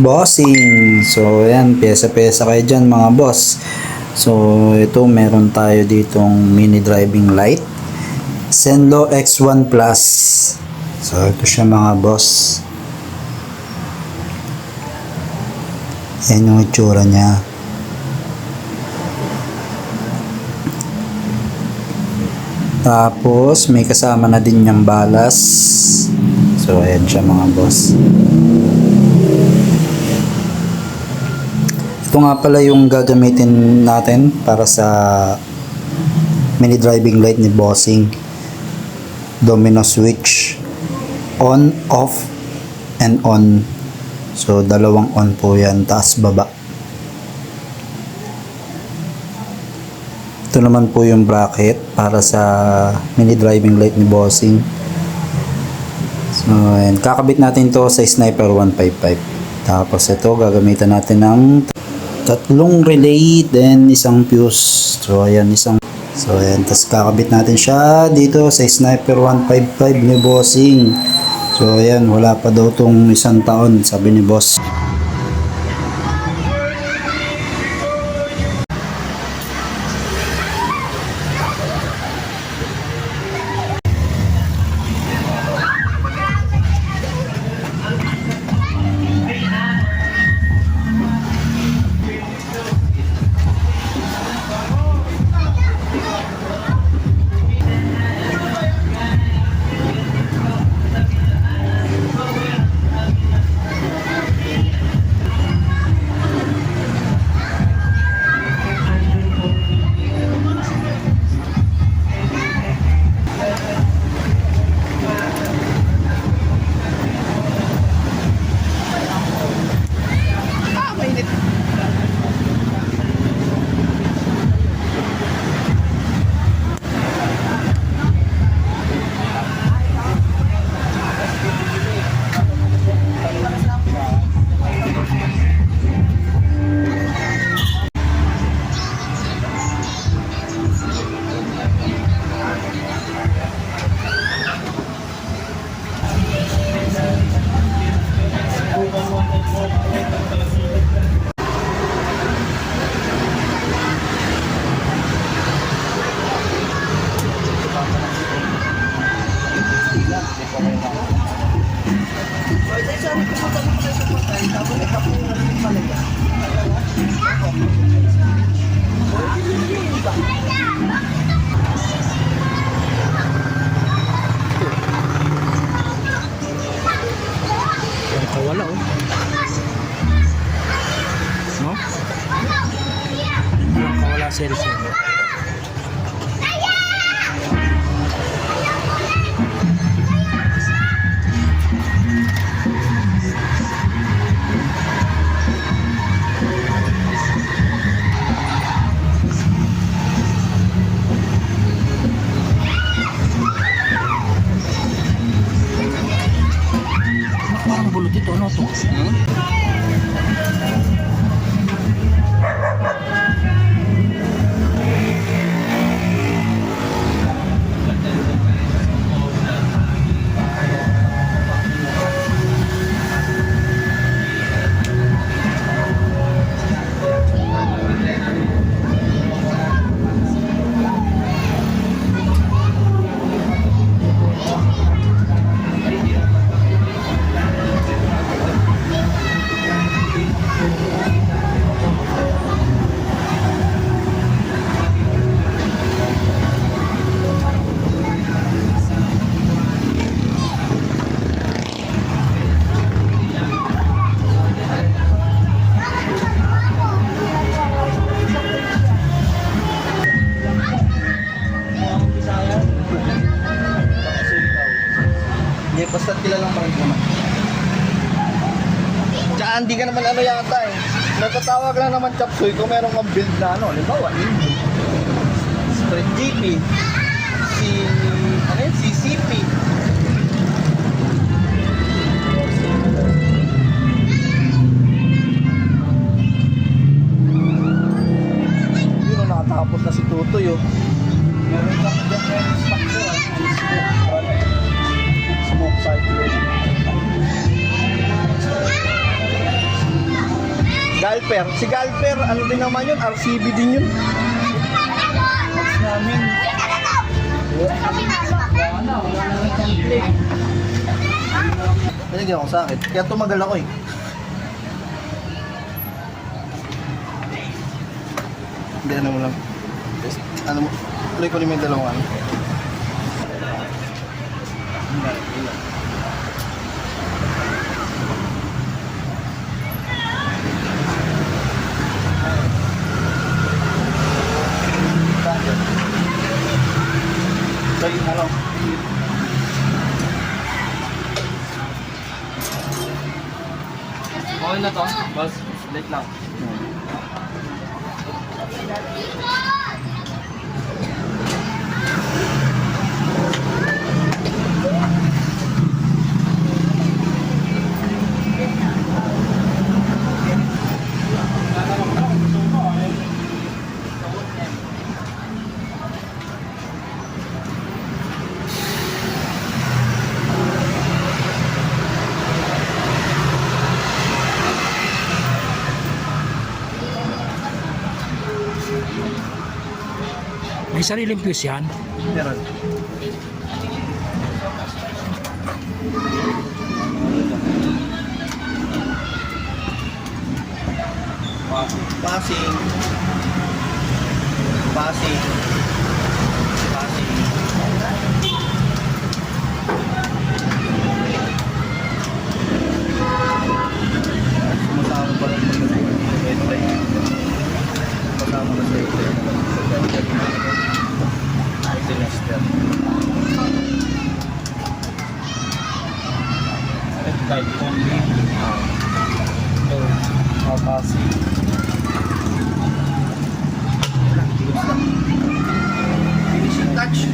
Bossing. So, ayan, pyesa-pyesa kayo dyan mga boss. So, ito meron tayo ditong mini driving light. Senlo X1 Plus. So, ito siya mga boss. Ayan yung itsura niya. Tapos, may kasama na din niyang balas. So, ayan siya mga boss. Ito nga pala yung gagamitin natin para sa mini driving light ni Bossing. Domino switch. On, off, and on. So, dalawang on po yan. Taas, baba. Ito naman po yung bracket para sa mini driving light ni Bossing. So, ayan. Kakabit natin to sa Sniper 155. Tapos ito, gagamitan natin ng tatlong relay, then isang fuse. So, ayan, So, ayan. Tapos kakabit natin siya dito sa Sniper 155 ni Bossing. So, ayan. Wala pa daw tong 1 taon, sabi ni Boss. Wala oh. No? Nakawala cellphone. Parang bulot ito, ano to? Hindi, basta kilalang marami naman. Tsaka hindi ka naman ano yata eh. Natatawag lang naman Chapsuy kung meron kang build na ano. Halimbawa, Sprint GP, CCP. Yun o, nakatapos na si Tutoy oh. Meron kang dyan meron stock ko ah. Smoke cycling. Galper. Si Galper, ano din naman yun? RCB din yun. Box namin. Pinigyan ako sakit. Kaya tumagal ako eh. Hindi, ano mo lang. Ano mo? Tuloy ko naman yung dalawang ano. So, yung ano? Okay na to, boss. Late lang. May sariling fuse yan. Meron. Passing. Passing. Passing. Sumasama pa rin ito ay kasama na sa ito. Sinister. Type only. Passing. Finishing touch.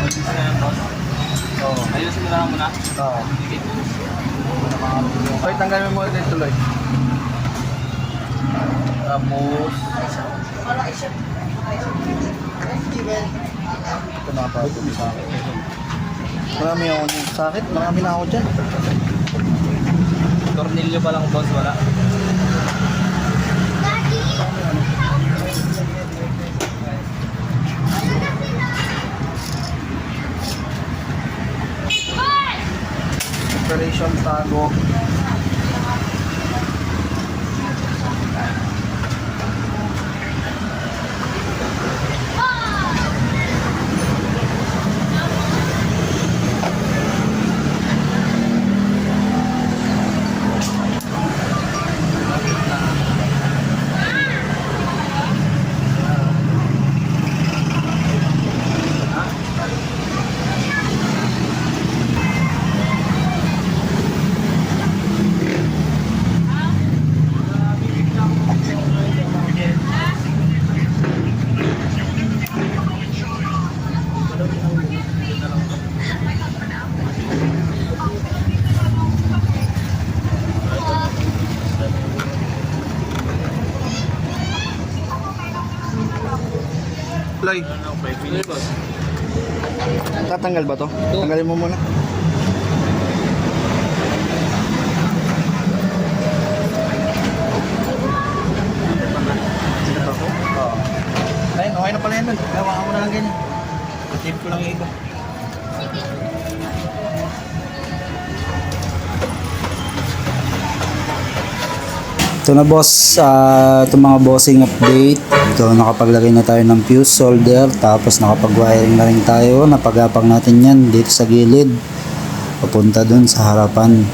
Ayusin na yan, boss. Oo. Ayusin mo na muna. Oo. Okay, tanggalin mo ulit tuloy. Tapos... Ito nakapagod sa akin. Marami ako yung sakit. Marami na ako dyan. Tornilyo pa lang, boss. Wala. Operation tago. Loy, tatanggal ba to? Tanggalin mo muna. Ito ko? Oo. Ayun, okay na pala yan, Loy. Gawa mo na lang ganyan. Tip ko lang yung iba. Ito na boss, itong mga bossing update. Ito, nakapaglagay na tayo ng fuse solder, tapos nakapag-wiring na rin tayo. Napagapang natin yan dito sa gilid, papunta dun sa harapan.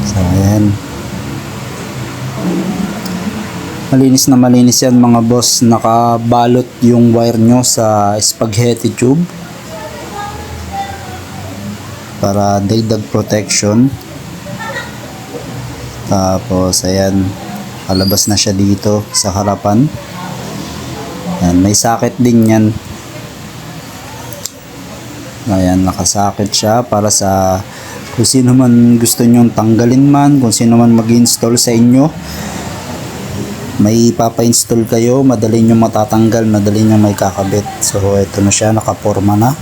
So ayan, malinis na malinis yan mga boss. Nakabalot yung wire nyo sa spaghetti tube para dagdag protection. Tapos ayan, palabas na siya dito sa harapan. Ayan, may socket din yan. Ayan, nakasakit siya para sa kung sino man gusto nyong tanggalin man, kung sino man mag-install sa inyo, may papa-install kayo, madali nyo matatanggal, madali nyo may kakabit. So ito na siya, nakaporma na.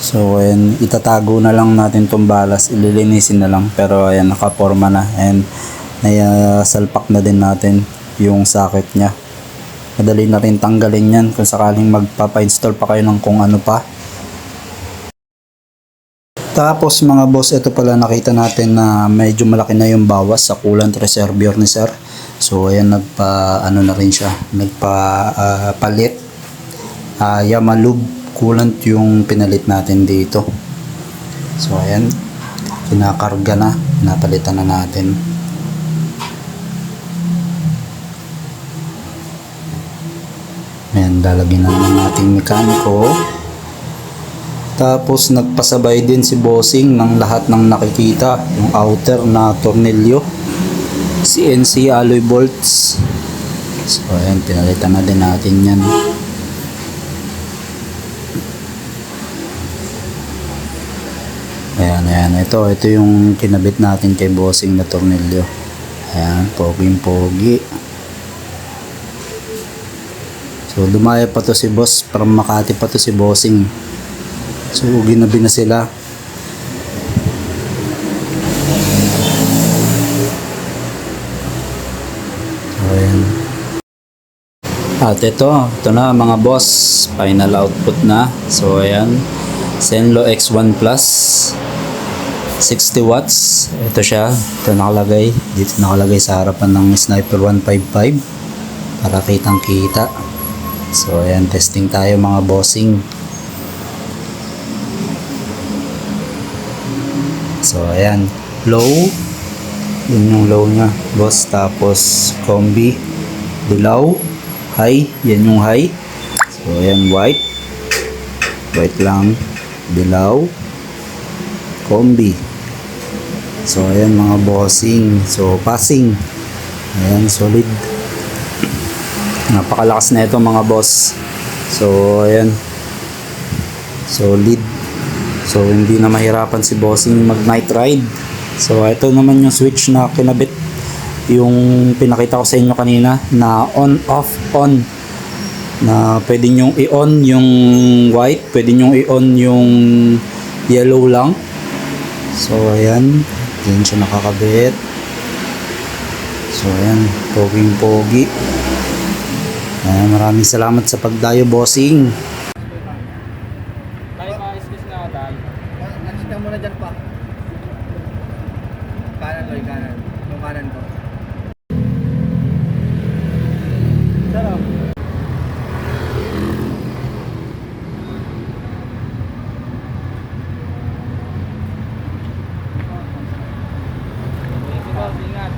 So So ayan, itatago na lang natin tong balas, ililinisin na lang, pero ayan, nakaporma na, and salpak na din natin yung socket nya. Madali na rin tanggalin yan kung sakaling magpapa-install pa kayo ng kung ano pa. Tapos mga boss, ito pala nakita natin na medyo malaki na yung bawas sa coolant reservoir ni sir. So ayan, ano na rin siya, palit. Yamalube coolant yung pinalit natin dito. So ayan, kinakarga na, napalitan na natin. Ayan, lalagyan na ng ating mekaniko. Tapos nagpasabay din si bossing ng lahat ng nakikita, yung outer na tornilyo, CNC alloy bolts. So ayan, pinalitan na din natin yan. Ayan, ito yung kinabit natin kay bossing na tornilyo. Ayan, poging-pogi. So dumaya pa to si boss, from Makati pa to si bossing. So ginabi na sila. So ayan. At ito na mga boss, final output na. So ayan, Zenlo X1 Plus 60 watts. Ito siya, ito nakalagay. Dito nakalagay sa harapan ng Sniper 155 para kitang kita. So ayan, testing tayo mga bossing. So ayan, low, yun yung low nya boss. Tapos combi, dilaw, high, yan yung high. So ayan, white lang, dilaw, combi. So ayan mga bossing. So passing, ayan, solid. Napakalakas na ito mga boss. So ayan, solid. So hindi na mahirapan si bossing mag night ride. So ito naman yung switch na kinabit, yung pinakita ko sa inyo kanina na on off on, na pwede nyo i-on yung white, pwede nyo i-on yung yellow lang. So ayan, dyan siya nakakabit. So ayan, poging pogi. Maraming salamat sa pagdayo bossing. Tayo pa-excuse na tayo. Nandiyan ka muna dyan pa. Kanan, Loy, kanan. Yung kanan ko. Sarap. Sige boss, ingat.